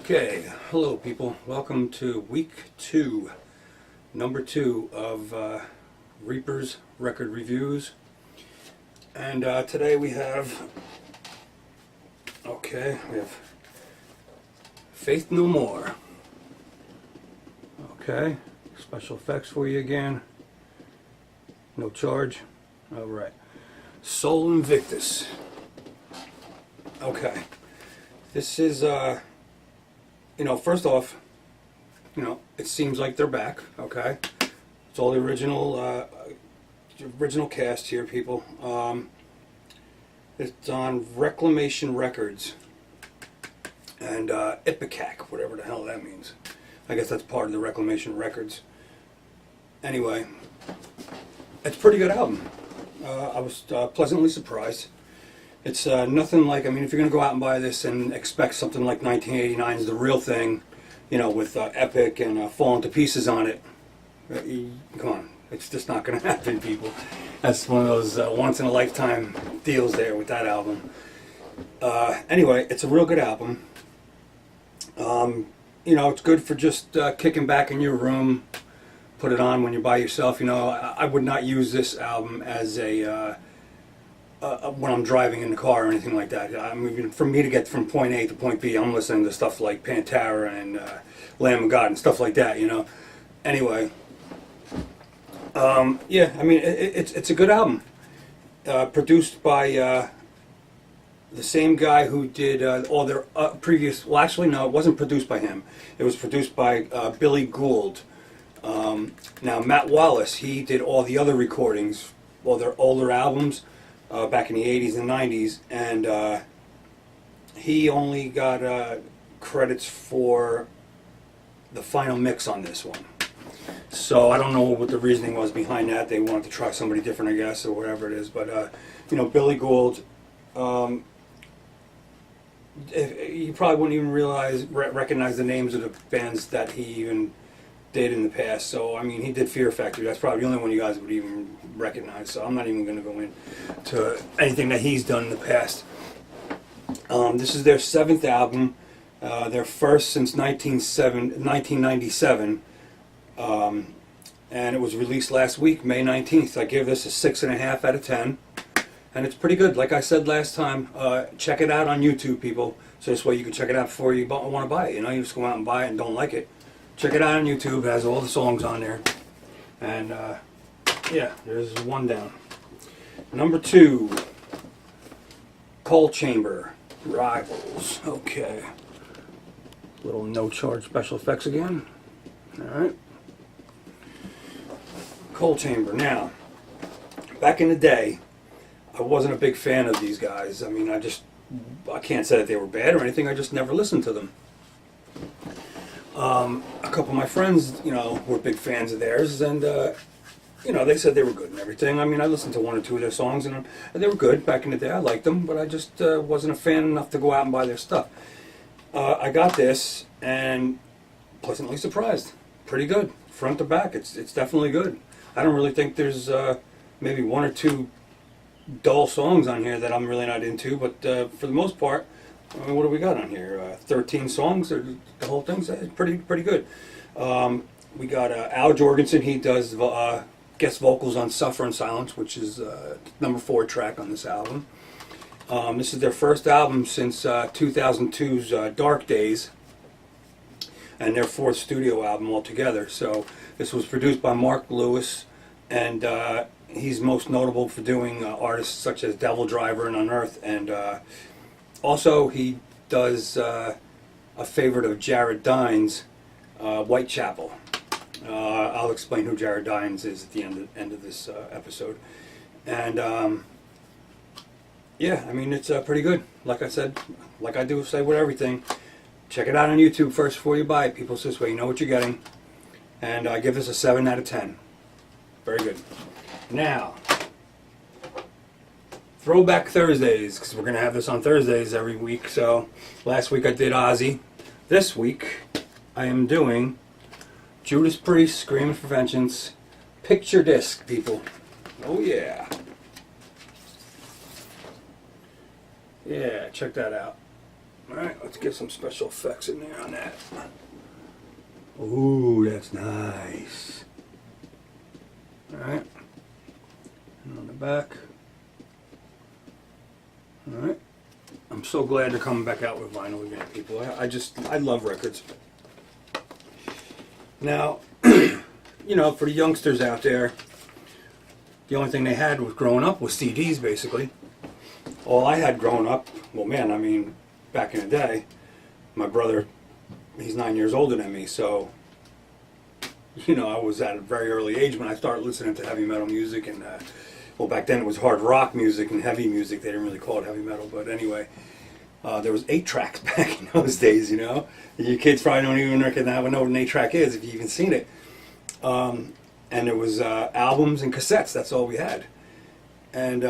Okay, hello people. Welcome to week 2, number 2 of Reaper's Record Reviews. And today we have Faith No More. Okay, special effects for you again. No charge. Alright. Soul Invictus. Okay. This is first off, it seems like they're back, okay? It's all the original cast here, people. It's on Reclamation Records and Ipecac, whatever the hell that means. I guess that's part of the Reclamation Records. Anyway, it's a pretty good album. I was pleasantly surprised. It's nothing like, if you're going to go out and buy this and expect something like 1989's The Real Thing, with Epic and Falling to Pieces on it, come on, it's just not going to happen, people. That's one of those once-in-a-lifetime deals there with that album. Anyway, it's a real good album. It's good for just kicking back in your room, put it on when you're by yourself. I would not use this album as a... when I'm driving in the car or anything like that. For me to get from point A to point B, I'm listening to stuff like Pantera and Lamb of God and stuff like that, Anyway, it's a good album. Produced by the same guy who did all their previous... Well, actually, no, it wasn't produced by him. It was produced by Billy Gould. Now, Matt Wallace, he did all the other recordings, all their older albums, back in the 80s and 90s, and he only got credits for the final mix on this one. So I don't know what the reasoning was behind that. They wanted to try somebody different, I guess, or whatever it is. But Billy Gould, you probably wouldn't even recognize the names of the bands that he even did in the past. So he did Fear Factory. That's probably the only one you guys would even recognize. So I'm not even going to go into anything that he's done in the past. This is their 7th album, their first since 1997, and it was released last week, May 19th. I give this a 6.5 out of 10, and it's pretty good. Like I said last time, check it out on YouTube, people. So this way you can check it out before you want to buy it. You just go out and buy it and don't like it. Check it out on YouTube. It has all the songs on there. And, there's one down. Number 2, Coal Chamber, Rivals. Okay. Little no-charge special effects again. Alright. Coal Chamber. Now, back in the day, I wasn't a big fan of these guys. I can't say that they were bad or anything. I just never listened to them. A couple of my friends, were big fans of theirs, and, they said they were good and everything. I listened to 1 or 2 of their songs, and they were good back in the day. I liked them, but I just wasn't a fan enough to go out and buy their stuff. I got this, and pleasantly surprised. Pretty good. Front to back, it's definitely good. I don't really think there's maybe 1 or 2 dull songs on here that I'm really not into, but for the most part, what do we got on here? 13 songs, or the whole thing's pretty good. We got Al Jorgensen. He does guest vocals on Suffer in Silence, which is number 4 track on this album. This is their first album since 2002's Dark Days, and their 4th studio album altogether. So this was produced by Mark Lewis, and he's most notable for doing artists such as Devil Driver and Unearth, and also, he does a favorite of Jared Dines, Whitechapel. I'll explain who Jared Dines is at the end of this episode. And, it's pretty good. Like I said, like I do say with everything, check it out on YouTube first before you buy it, people. So this way you know what you're getting. And I give this a 7 out of 10. Very good. Now... Throwback Thursdays, because we're going to have this on Thursdays every week. So last week I did Ozzy. This week I am doing Judas Priest, Screaming for Vengeance, picture disc, people. Oh yeah. Yeah, check that out. Alright, let's get some special effects in there on that. Ooh, that's nice. Alright. And on the back. Alright. I'm so glad they're coming back out with vinyl again, people. I love records. Now, you know, for the youngsters out there, the only thing they had was growing up was CDs, basically. All I had growing up, well, man, I mean, back in the day, my brother, he's 9 years older than me, so, you know, I was at a very early age when I started listening to heavy metal music, and, well, back then it was hard rock music and heavy music. They didn't really call it heavy metal, but anyway, there was 8 tracks back in those days, you know. You kids probably don't even know what an 8 track is, if you've even seen it. And there was albums and cassettes. That's all we had. And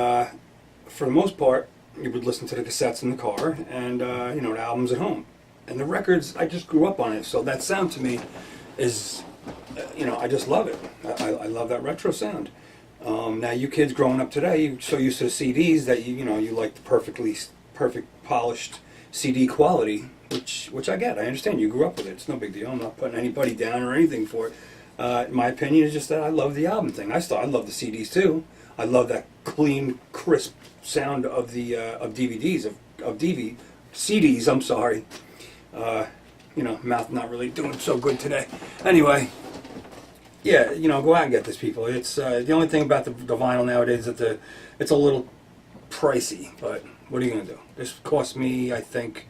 for the most part, you would listen to the cassettes in the car, and you know, the albums at home. And the records, I just grew up on it. So that sound to me is, you know, I just love it. I love that retro sound. Now you kids growing up today, you're so used to CDs that you know, you like the perfect polished CD quality, which I get. I understand. You grew up with it. It's no big deal. I'm not putting anybody down or anything for it. My opinion is just that I love the album thing. I love the CDs too. I love that clean, crisp sound of the of DVDs of CDs. I'm sorry. You know, mouth not really doing so good today. Anyway, yeah, you know, go out and get this, people. It's the only thing about the vinyl nowadays is that it's a little pricey, but what are you gonna do? This cost me, I think,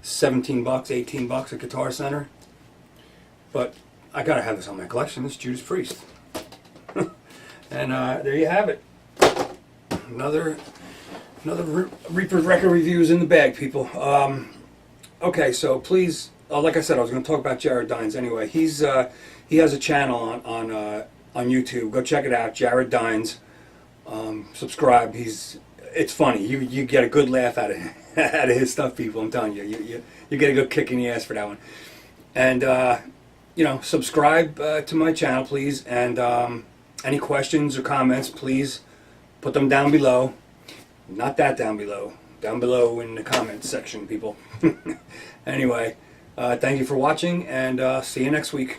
$17, $18 at Guitar Center, but I gotta have this on my collection. This is Judas Priest. And there you have it. Another Reaper record reviews in the bag, people. Okay, so please, like I said, I was going to talk about Jared Dines anyway. He has a channel on YouTube. Go check it out, Jared Dines. Subscribe. It's funny. You get a good laugh out of his stuff, people. I'm telling you, you get a good kick in the ass for that one. And you know, subscribe to my channel, please. And any questions or comments, please put them down below. Not that down below. Down below in the comments section, people. Anyway, thank you for watching, and see you next week.